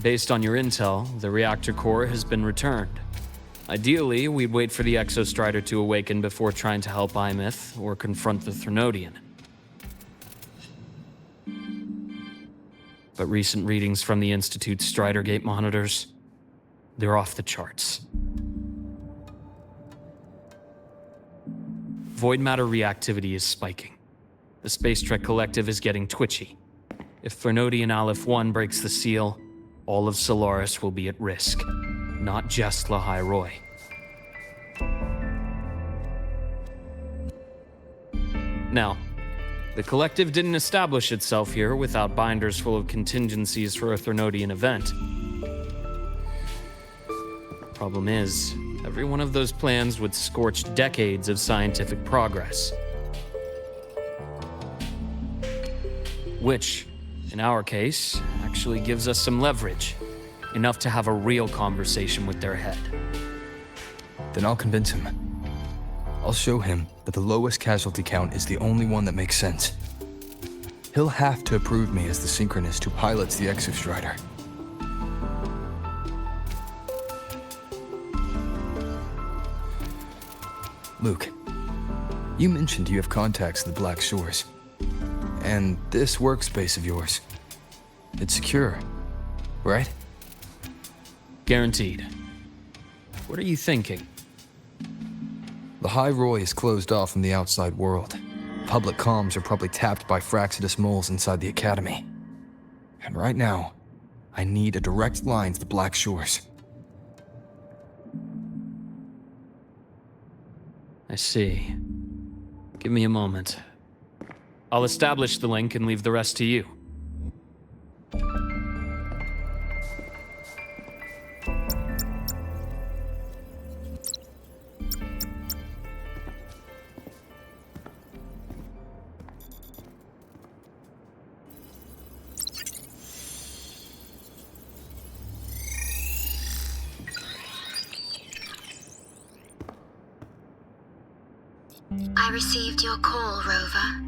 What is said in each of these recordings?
Based on your intel, the reactor core has been returned. Ideally, we'd wait for the Exostrider to awaken before trying to help Aemeath or confront the Threnodian. But recent readings from the Institute's Strider Gate monitors, they're off the charts. Void matter reactivity is spiking. The Space Trek Collective is getting twitchy. If Threnodian Aleph 1 breaks the seal, all of Solaris will be at risk, not just Lahai Roi. Now, the Collective didn't establish itself here without binders full of contingencies for a Threnodian event. Problem is, every one of those plans would scorch decades of scientific progress. Which, in our case, actually gives us some leverage. Enough to have a real conversation with their head. Then I'll convince him. I'll show him that the lowest casualty count is the only one that makes sense. He'll have to approve me as the synchronist who pilots the Exostrider. Luke, you mentioned you have contacts in the Black Shores. And this workspace of yours, it's secure, right? Guaranteed. What are you thinking? Lahai Roi is closed off from the outside world. Public comms are probably tapped by Fraxidus moles inside the Academy. And right now, I need a direct line to the Black Shores. I see. Give me a moment. I'll establish the link and leave the rest to you. I received your call, Rover.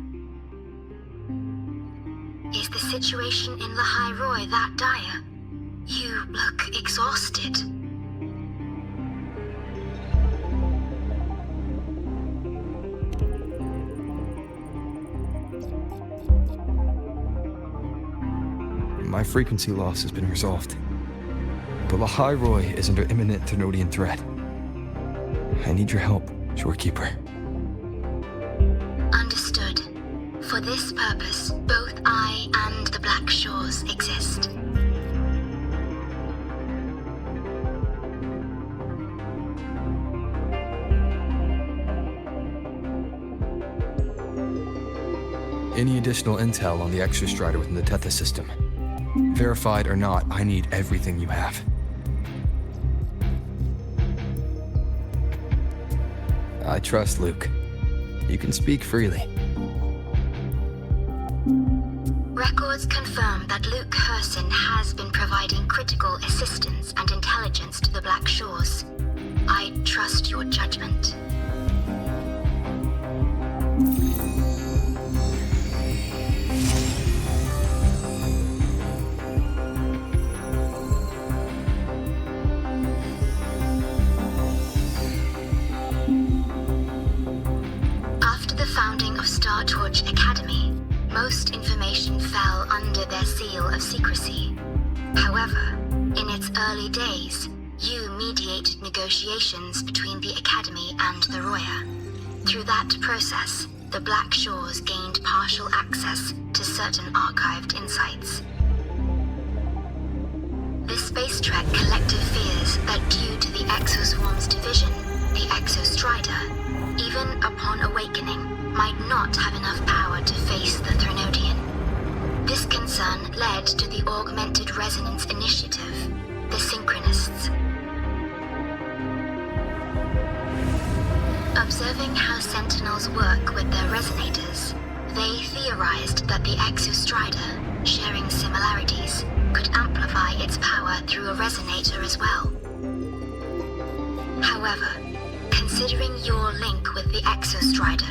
Is the situation in Lahai Roi that dire? You look exhausted. My frequency loss has been resolved. But Lahai Roi is under imminent Threnodian threat. I need your help, Shorekeeper. Understood. For this purpose, both I and the Black Shores exist. Any additional intel on the Exostrider within the Tethys system? Verified or not, I need everything you have. I trust Luke. You can speak freely. Records confirm that Luke Herson has been providing critical assistance and intelligence to the Black Shores. I trust your judgment. Startorch Academy, most information fell under their seal of secrecy. However, in its early days, you mediated negotiations between the Academy and the Roya. Through that process, the Black Shores gained partial access to certain archived insights. The Space Trek Collective fears that due to the Exoswarm's division, the Exostrider, even upon awakening, might not have enough power to face the Threnodian. This concern led to the Augmented Resonance Initiative, the Synchronists. Observing how Sentinels work with their resonators, they theorized that the Exostrider, sharing similarities, could amplify its power through a resonator as well. However, considering your link with the Exostrider,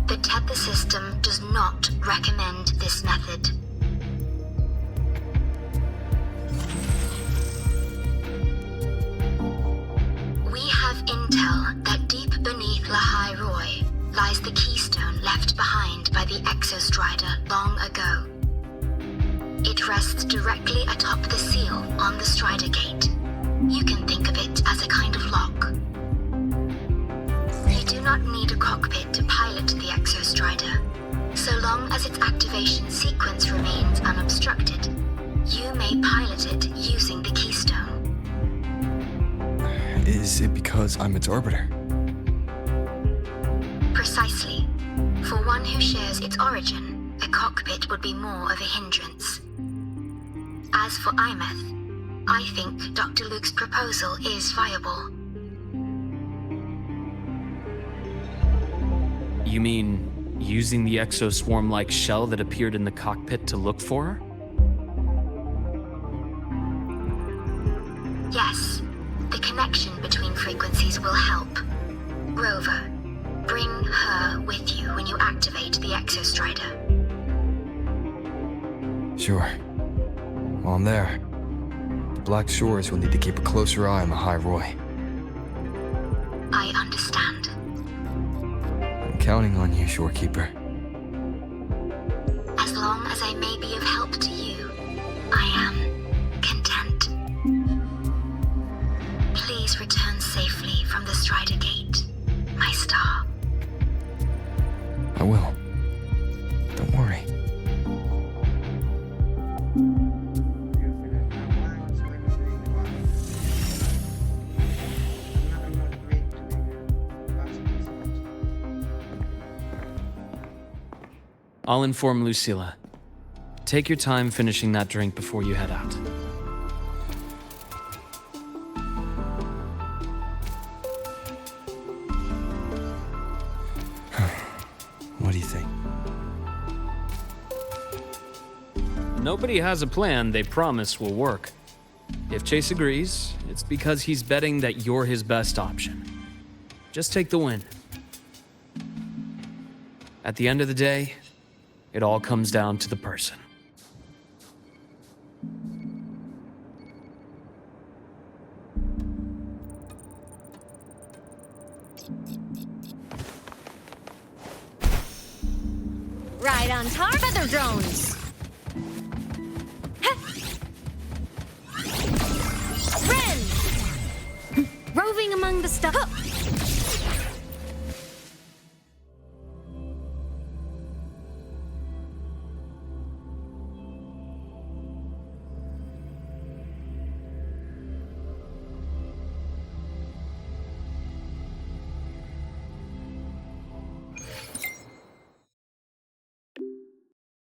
the Tethys system does not recommend this method. tell that deep beneath Lahai Roy lies the keystone left behind by the Exostrider long ago. It rests directly atop the seal on the Strider Gate. You can think of it as a kind of lock. You do not need a cockpit to pilot the Exostrider. So long as its activation sequence remains unobstructed, you may pilot it using the keystone. Is it because I'm its arbiter? Precisely. For one who shares its origin, a cockpit would be more of a hindrance. As for Aemeath, I think Dr. Luke's proposal is viable. You mean using the exoswarm-like shell that appeared in the cockpit to look for her? Yes, the connection between frequencies will help. Rover, bring her with you when you activate the Exostrider. Sure. While I'm there, the Black Shores will need to keep a closer eye on the High Roy. I understand. I'm counting on you, Shorekeeper. As long as I may be of help to you, I am content. Please return safely from the Strider Gate, my star. I will. Don't worry. I'll inform Lucilla. Take your time finishing that drink before you head out. What do you think? Nobody has a plan they promise will work. If Chase agrees, it's because he's betting that you're his best option. Just take the win. At the end of the day, it all comes down to the person. Right on target. Feather drones. Ren! Roving among the stuff.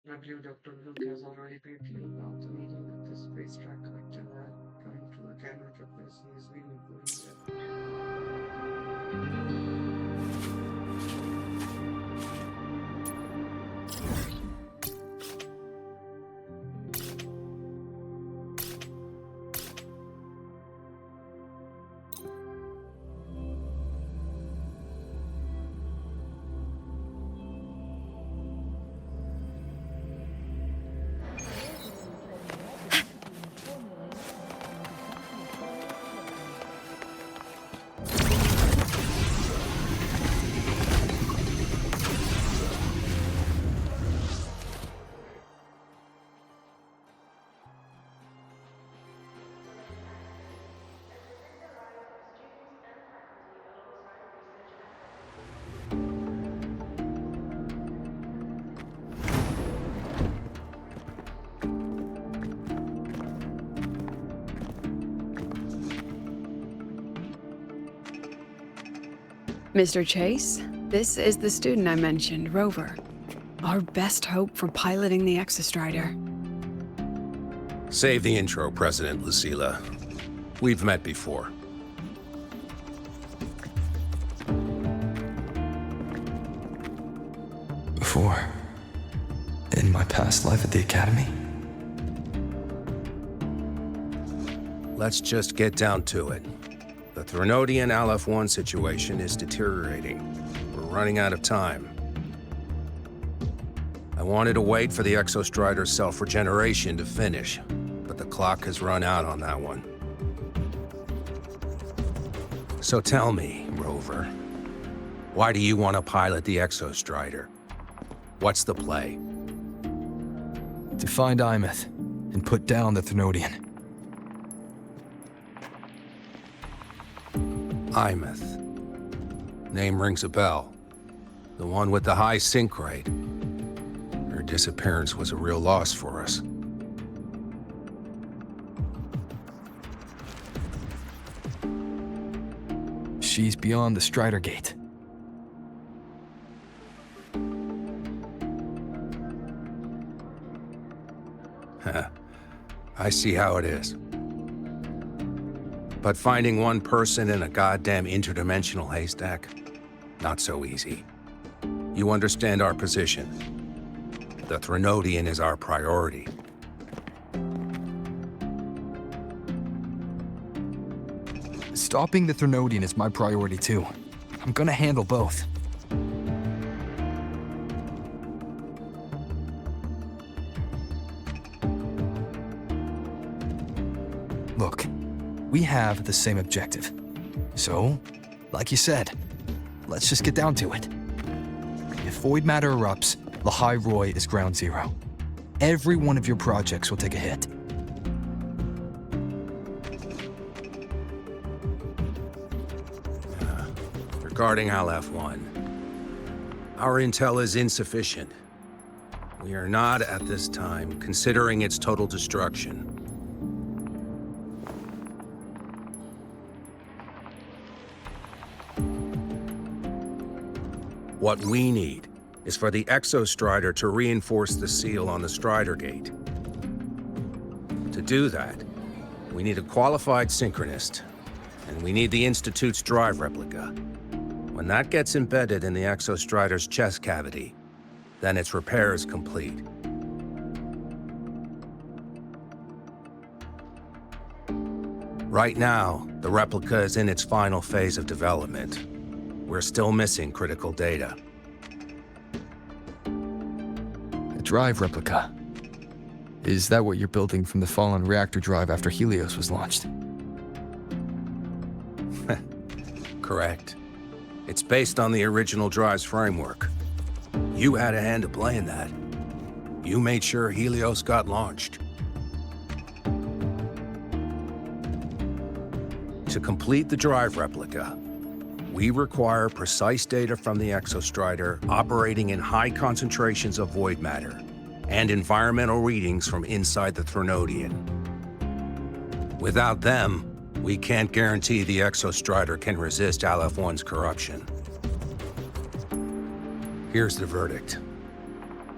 I believe Dr. Luke has already briefed you about the meeting that the space track collective had trying to again replace his leading Mr. Chase, this is the student I mentioned, Rover. Our best hope for piloting the Exostrider. Save the intro, President Lucilla. We've met before. Before? In my past life at the Academy? Let's just get down to it. The Threnodian Aleph 1 situation is deteriorating. We're running out of time. I wanted to wait for the Exostrider's self-regeneration to finish, but the clock has run out on that one. So tell me, Rover. Why do you want to pilot the Exostrider? What's the play? To find Aemeath and put down the Thenodian. Aemeath. Name rings a bell. The one with the high sync rate. Her disappearance was a real loss for us. She's beyond the Strider Gate. I see how it is. But finding one person in a goddamn interdimensional haystack, not so easy. You understand our position. The Thenodian is our priority. Stopping the Thenodian is my priority too. I'm gonna handle both. Look, we have the same objective. So, like you said, let's just get down to it. If void matter erupts, Lahai Roy is ground zero. Every one of your projects will take a hit. Regarding Aleph-1, our intel is insufficient. We are not, at this time, considering its total destruction. What we need is for the Exostrider to reinforce the seal on the Strider Gate. To do that, we need a qualified synchronist, and we need the Institute's drive replica. When that gets embedded in the Exostrider's chest cavity, then its repair is complete. Right now, the replica is in its final phase of development. We're still missing critical data. A drive replica. Is that what you're building from the fallen reactor drive after Helios was launched? Correct. It's based on the original drive's framework. You had a hand to play in that. You made sure Helios got launched. To complete the drive replica, we require precise data from the Exostrider operating in high concentrations of void matter and environmental readings from inside the Thenodian. Without them, we can't guarantee the Exostrider can resist Aleph-1's corruption. Here's the verdict.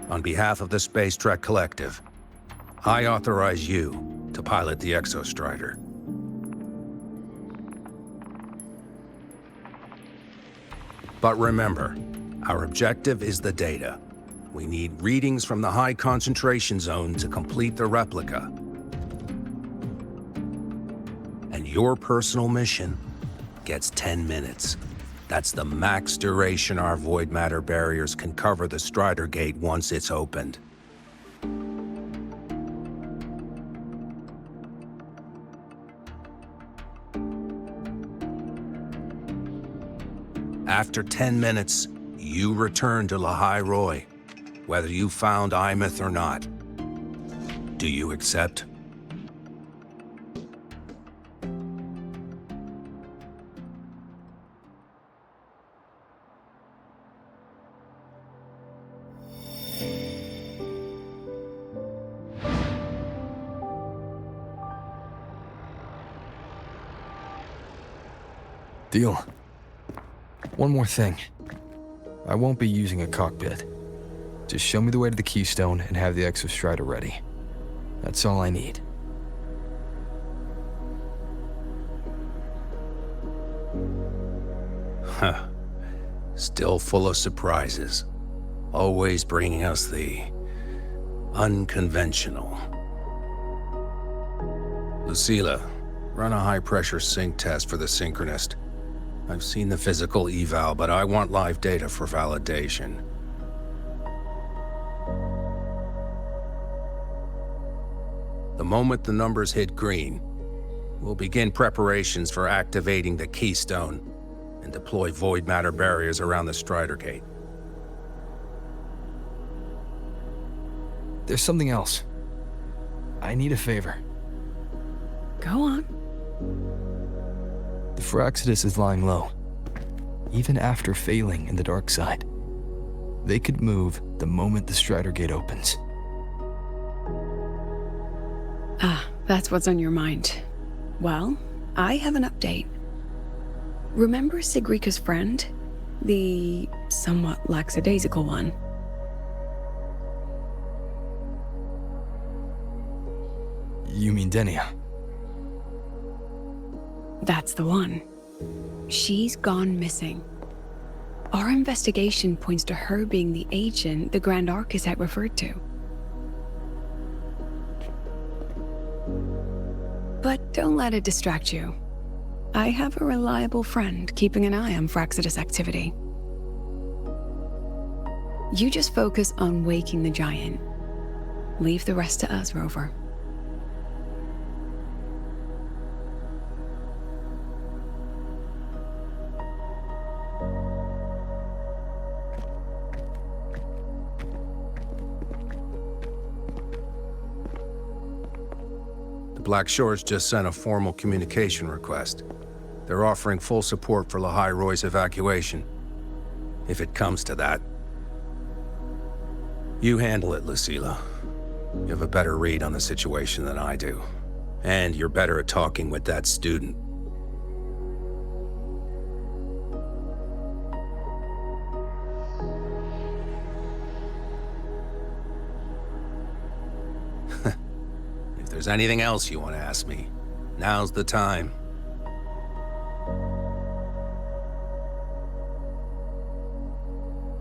On behalf of the Space Trek Collective, I authorize you to pilot the Exostrider. But remember, our objective is the data. We need readings from the high concentration zone to complete the replica. And your personal mission gets 10 minutes. That's the max duration our void matter barriers can cover the Strider Gate once it's opened. After 10 minutes, you return to Lahai Roy, whether you found Aemeath or not. Do you accept? Deal. One more thing. I won't be using a cockpit. Just show me the way to the Keystone and have the Exostrider ready. That's all I need. Huh. Still full of surprises. Always bringing us the unconventional. Lucila, run a high-pressure sync test for the Synchronist. I've seen the physical eval, but I want live data for validation. The moment the numbers hit green, we'll begin preparations for activating the Keystone and deploy void matter barriers around the Strider Gate. There's something else. I need a favor. Go on. The Phyrexidus is lying low. Even after failing in the dark side, they could move the moment the Strider Gate opens. Ah, that's what's on your mind. Well, I have an update. Remember Sigrika's friend? The somewhat lackadaisical one? You mean Denia? That's the one. She's gone missing. Our investigation points to her being the agent the Grand Architect referred to. But don't let it distract you. I have a reliable friend keeping an eye on Phyrexidus activity. You just focus on waking the giant. Leave the rest to us, Rover. Black Shores just sent a formal communication request. They're offering full support for Lahai Roy's evacuation, if it comes to that. You handle it, Lucilla. You have a better read on the situation than I do. And you're better at talking with that student. If there's anything else you want to ask me, now's the time.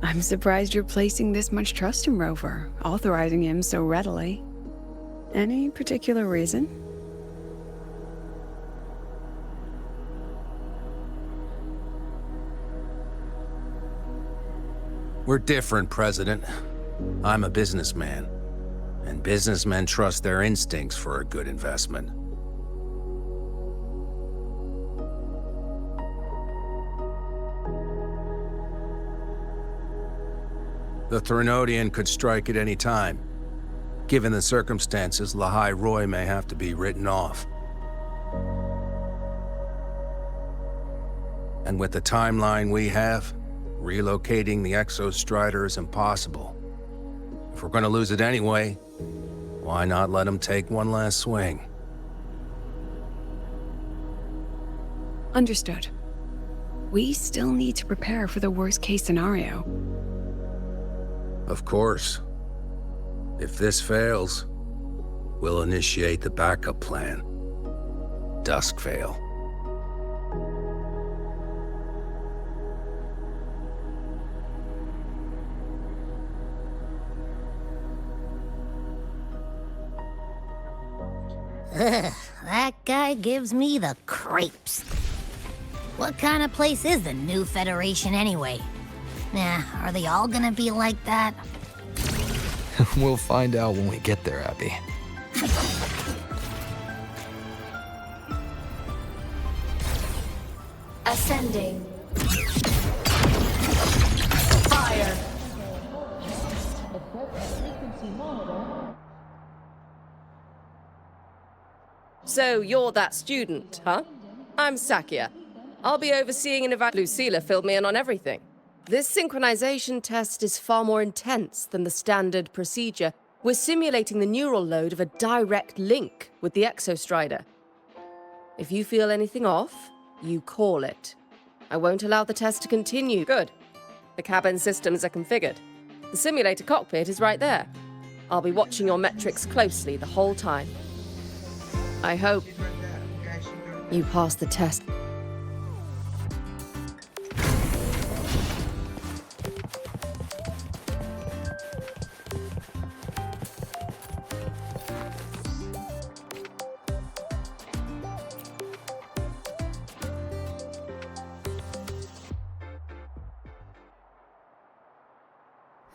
I'm surprised you're placing this much trust in Rover, authorizing him so readily. Any particular reason? We're different, President. I'm a businessman, and businessmen trust their instincts for a good investment. The Threnodian could strike at any time. Given the circumstances, Lahai Roy may have to be written off. And with the timeline we have, relocating the Exostrider is impossible. If we're gonna lose it anyway, why not let him take one last swing? Understood. We still need to prepare for the worst-case scenario. Of course. If this fails, we'll initiate the backup plan. Duskvale. Ugh, that guy gives me the creeps. What kind of place is the new Federation anyway? Nah, are they all gonna be like that? We'll find out when we get there, Abby. Ascending. Fire. So you're that student, huh? I'm Sakia. I'll be overseeing an evac. Lucilla filled me in on everything. This synchronization test is far more intense than the standard procedure. We're simulating the neural load of a direct link with the Exostrider. If you feel anything off, you call it. I won't allow the test to continue. Good. The cabin systems are configured. The simulator cockpit is right there. I'll be watching your metrics closely the whole time. I hope you pass the test.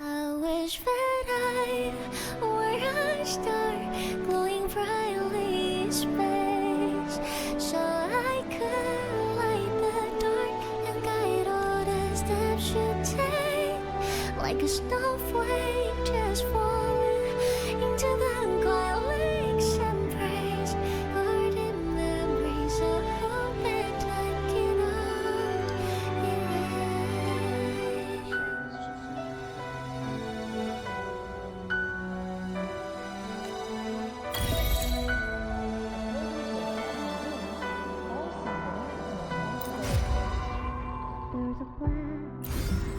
I wish that I were a star glowing brightly in space, so I could light the dark and guide like a snowflake just falling into the quiet lakes and praise. Garden memories of hope and I cannot erase. There's a plan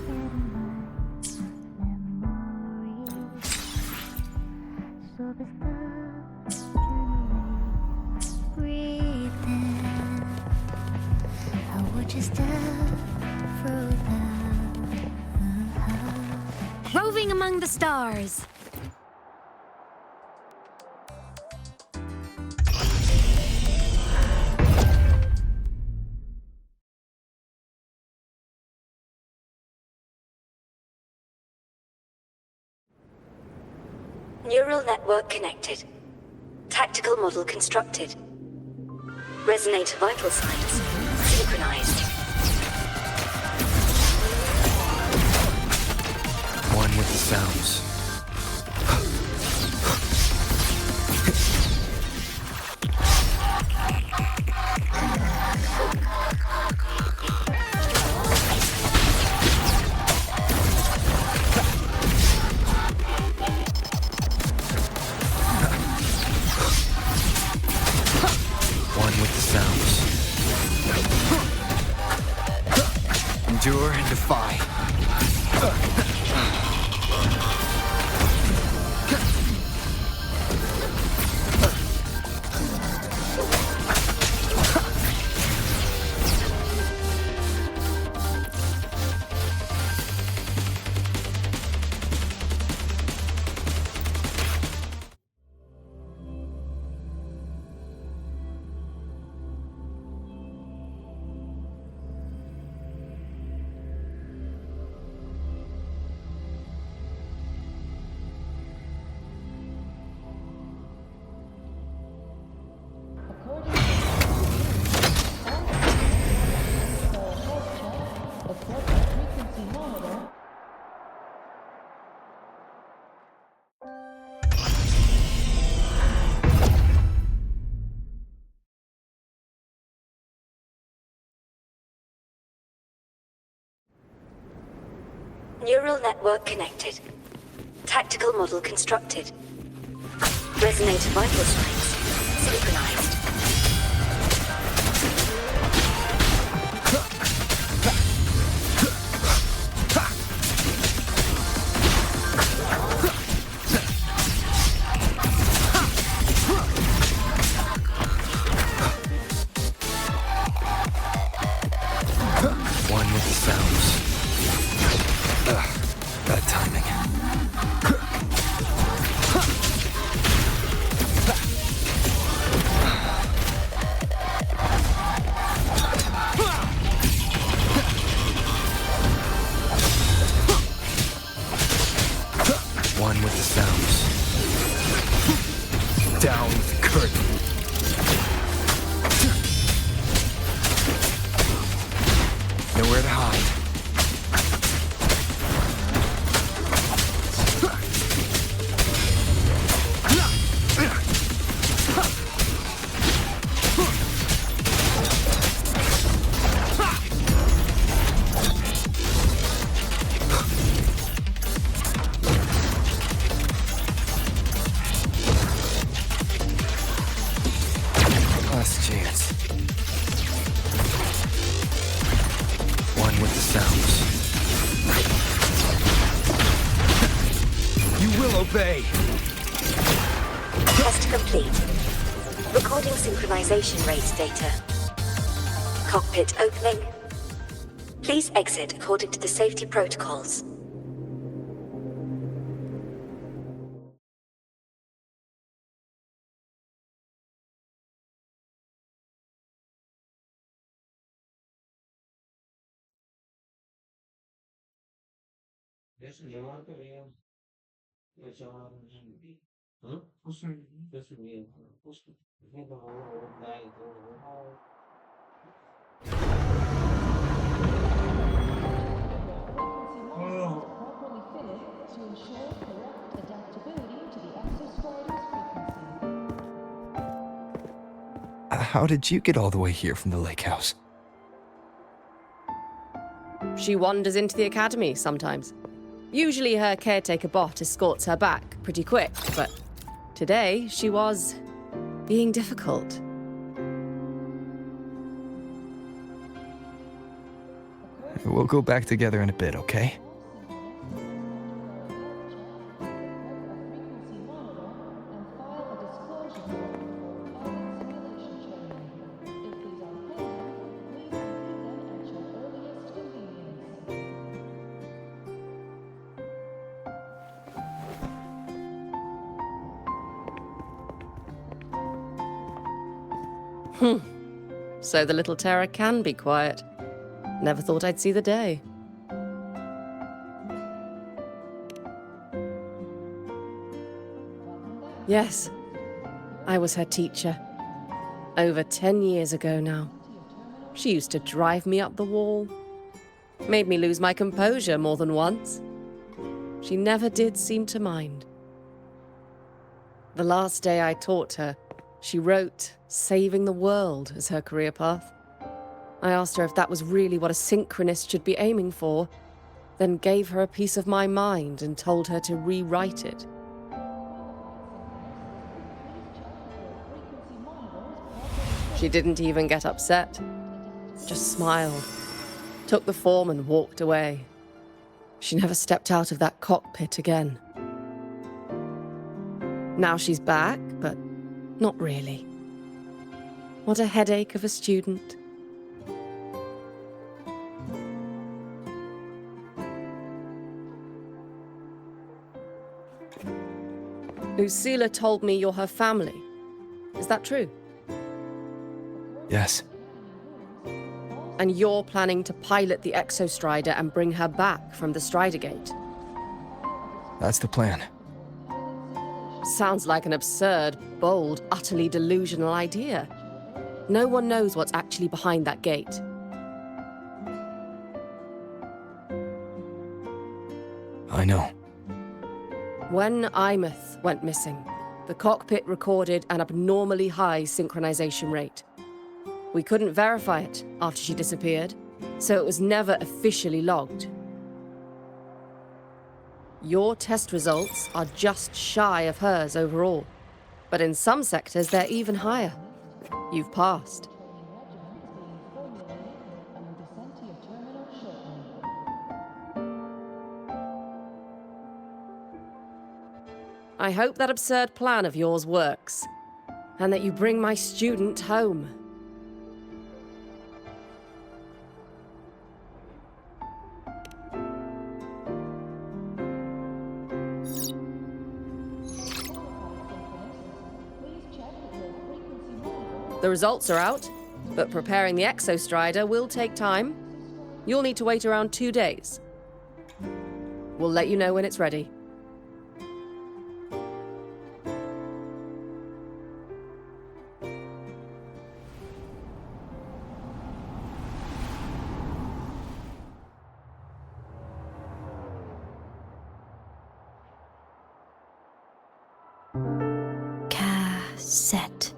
in my memories. So the stars can breathe in. I would just step through the Roving among the stars. Neural network connected. Tactical model constructed. Resonator vital signs synchronized. One with the sounds. One with the sounds. Endure and defy. Neural network connected. Tactical model constructed. Resonator vital signs synchronized. One with the sounds. Bad timing. One with the sounds. Down with the curtain. Nowhere to hide. Last chance. One with the sounds. You will obey! Test complete. Recording synchronization rate data. Cockpit opening. Please exit according to the safety protocols. how did you get all the way here from the lake house? She wanders into the academy sometimes. Usually her caretaker bot escorts her back pretty quick, but today she was being difficult. We'll go back together in a bit, okay? So the little terror can be quiet. Never thought I'd see the day. Yes, I was her teacher. Over 10 years ago now. She used to drive me up the wall. Made me lose my composure more than once. She never did seem to mind. The last day I taught her, she wrote saving the world as her career path. I asked her if that was really what a synchronist should be aiming for, then gave her a piece of my mind and told her to rewrite it. She didn't even get upset, just smiled, took the form and walked away. She never stepped out of that cockpit again. Now she's back, but not really. What a headache of a student. Lucilla told me you're her family. Is that true? Yes. And you're planning to pilot the Exostrider and bring her back from the Strider Gate? That's the plan. Sounds like an absurd, bold, utterly delusional idea. No one knows what's actually behind that gate. I know. When Aemeath went missing, the cockpit recorded an abnormally high synchronization rate. We couldn't verify it after she disappeared, so it was never officially logged. Your test results are just shy of hers overall, but in some sectors they're even higher. You've passed. I hope that absurd plan of yours works, and that you bring my student home. The results are out, but preparing the Exostrider will take time. You'll need to wait around 2 days. We'll let you know when it's ready. Cassette.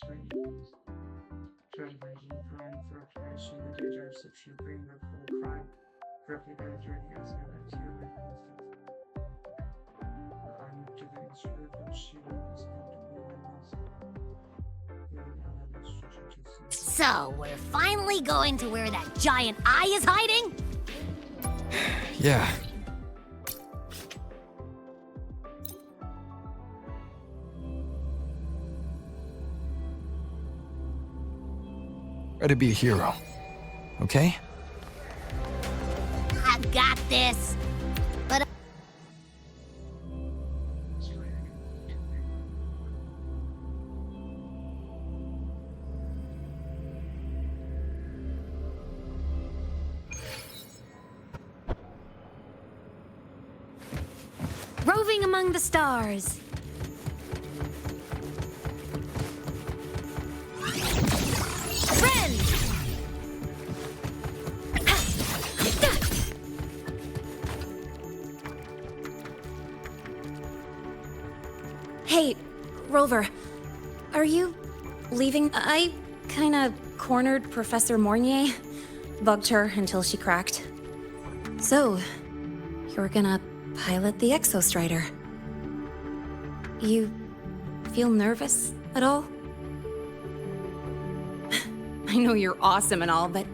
that's right. Celebrating crime for crashing the data reception framework for crime replicated as well as human instance. I need to the instrument from Shiva is not to be So, we're finally going to where that giant eye is hiding? Yeah. Try to be a hero, okay? I got this. But Roving among the stars. Friend! Hey, Rover. Are you leaving? I kinda cornered Professor Mornier. Bugged her until she cracked. So, you're gonna pilot the Exostrider. You feel nervous at all? I know you're awesome and all, but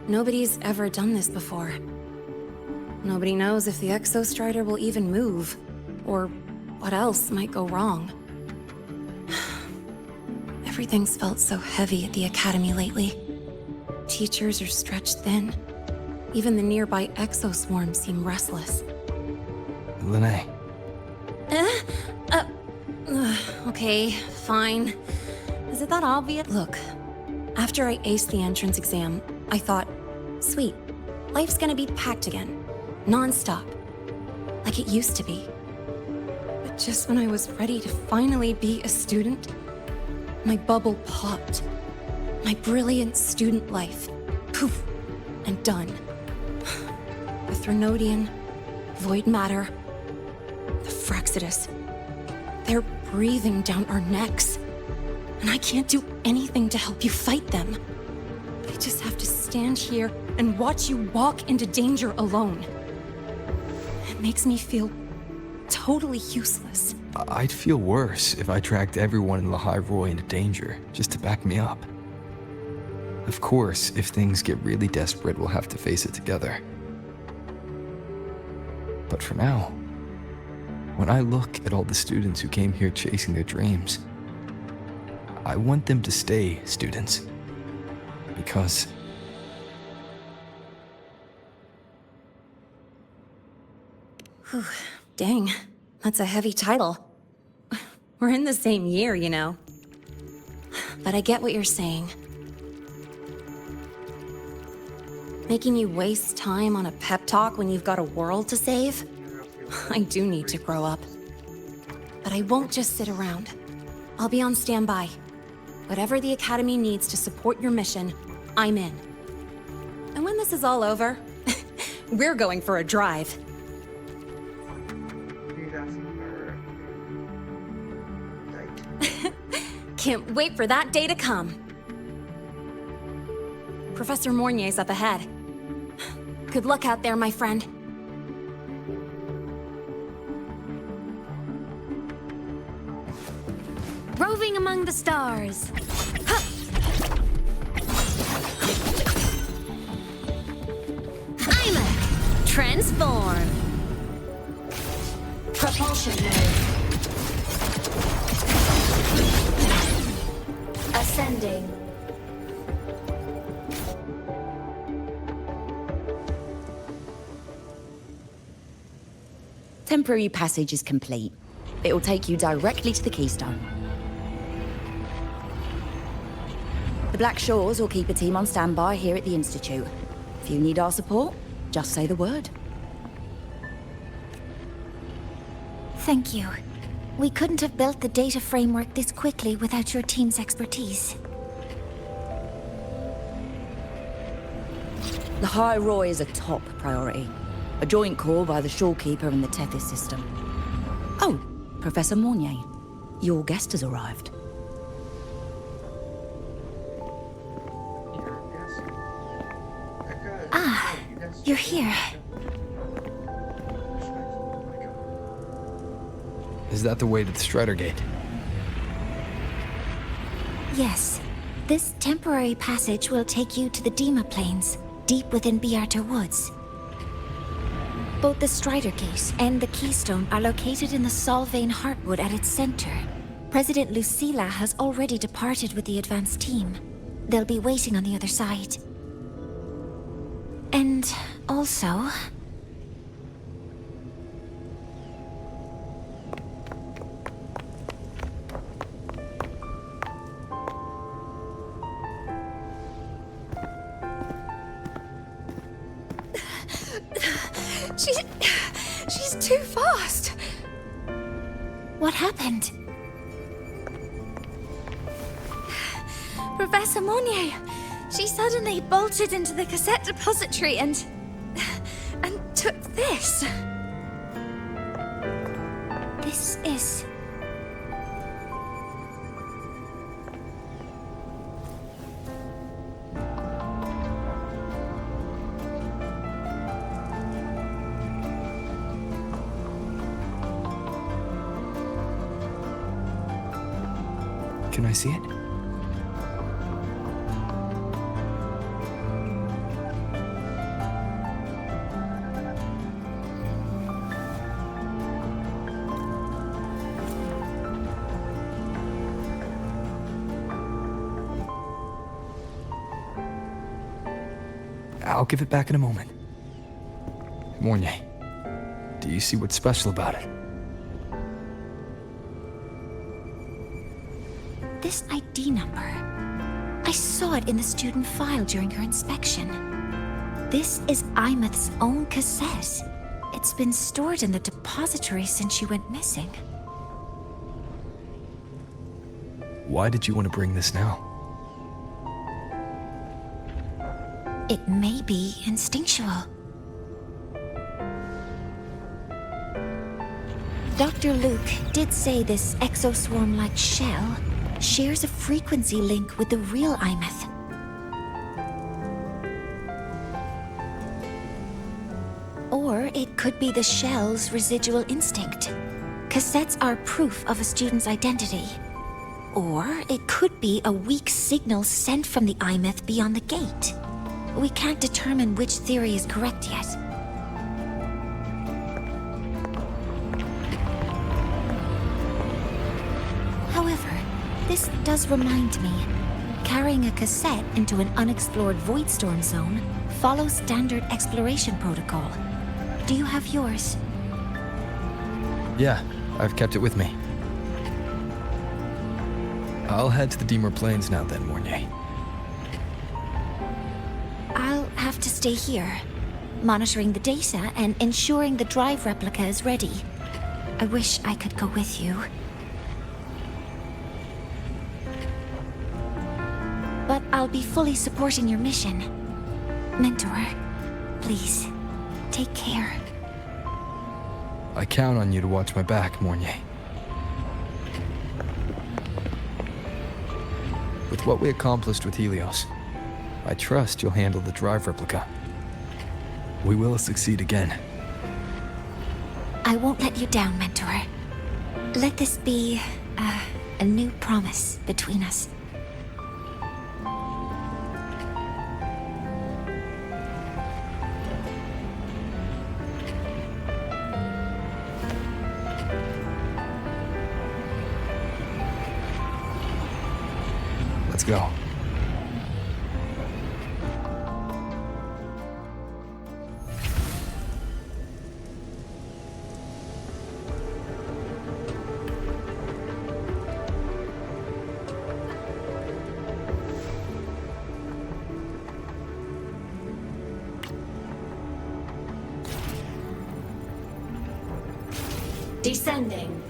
nobody's ever done this before. Nobody knows if the Exostrider will even move, or what else might go wrong. Everything's felt so heavy at the Academy lately. Teachers are stretched thin. Even the nearby exoswarms seem restless. Lene. Okay, fine. Is it that obvious? Look, after I aced the entrance exam, I thought, sweet, life's gonna be packed again. Non-stop. Like it used to be. But just when I was ready to finally be a student, my bubble popped. My brilliant student life. Poof. And done. The Threnodian, void matter, the Frexidus. They're breathing down our necks. And I can't do anything to help you fight them. I just have to stand here and watch you walk into danger alone. It makes me feel totally useless. I'd feel worse if I tracked everyone in Lehigh Roy into danger, just to back me up. Of course, if things get really desperate, we'll have to face it together. But for now, when I look at all the students who came here chasing their dreams, I want them to stay students. Because Whew, dang, that's a heavy title. We're in the same year, you know. But I get what you're saying. Making you waste time on a pep talk when you've got a world to save? I do need to grow up. But I won't just sit around. I'll be on standby. Whatever the Academy needs to support your mission, I'm in. And when this is all over, we're going for a drive. Can't wait for that day to come. Professor Mornier's up ahead. Good luck out there, my friend. Roving among the stars. Aemeath, transform. Propulsion mode. Ascending. Temporary passage is complete. It will take you directly to the Keystone. The Black Shores will keep a team on standby here at the Institute. If you need our support, just say the word. thank you. We couldn't have built the data framework this quickly without your team's expertise. The High Roy is a top priority. A joint call by the Shorekeeper and the Tethys system. Oh, Professor Mornier. Your guest has arrived. You're here. Is that the way to the Strider Gate? Yes. This temporary passage will take you to the Dima Plains, deep within Biarta Woods. Both the Strider Gate and the Keystone are located in the Solvane Heartwood at its center. President Lucilla has already departed with the advance team. They'll be waiting on the other side. And also... She's too fast. What happened? Professor Monnier, she suddenly bolted into the cassette depository and took this. This is... Can I see it? I'll give it back in a moment. Mornier, do you see what's special about it? This ID number. I saw it in the student file during her inspection. This is Aemeath's own cassette. It's been stored in the depository since she went missing. Why did you want to bring this now? It may be instinctual. Dr. Luke did say this exoswarm-like shell shares a frequency link with the real Aemeath. Or it could be the shell's residual instinct. Cassettes are proof of a student's identity. Or it could be a weak signal sent from the Aemeath beyond the gate. We can't determine which theory is correct yet. However, this does remind me, carrying a cassette into an unexplored Voidstorm zone follows standard exploration protocol. Do you have yours? Yeah, I've kept it with me. I'll head to the Dima Plains now then, Mornier. I'll have to stay here, monitoring the data and ensuring the drive replica is ready. I wish I could go with you. But I'll be fully supporting your mission. Mentor, please, take care. I count on you to watch my back, Mornier. With what we accomplished with Helios, I trust you'll handle the drive replica. We will succeed again. I won't let you down, Mentor. Let this be a new promise between us. Let's go. Descending.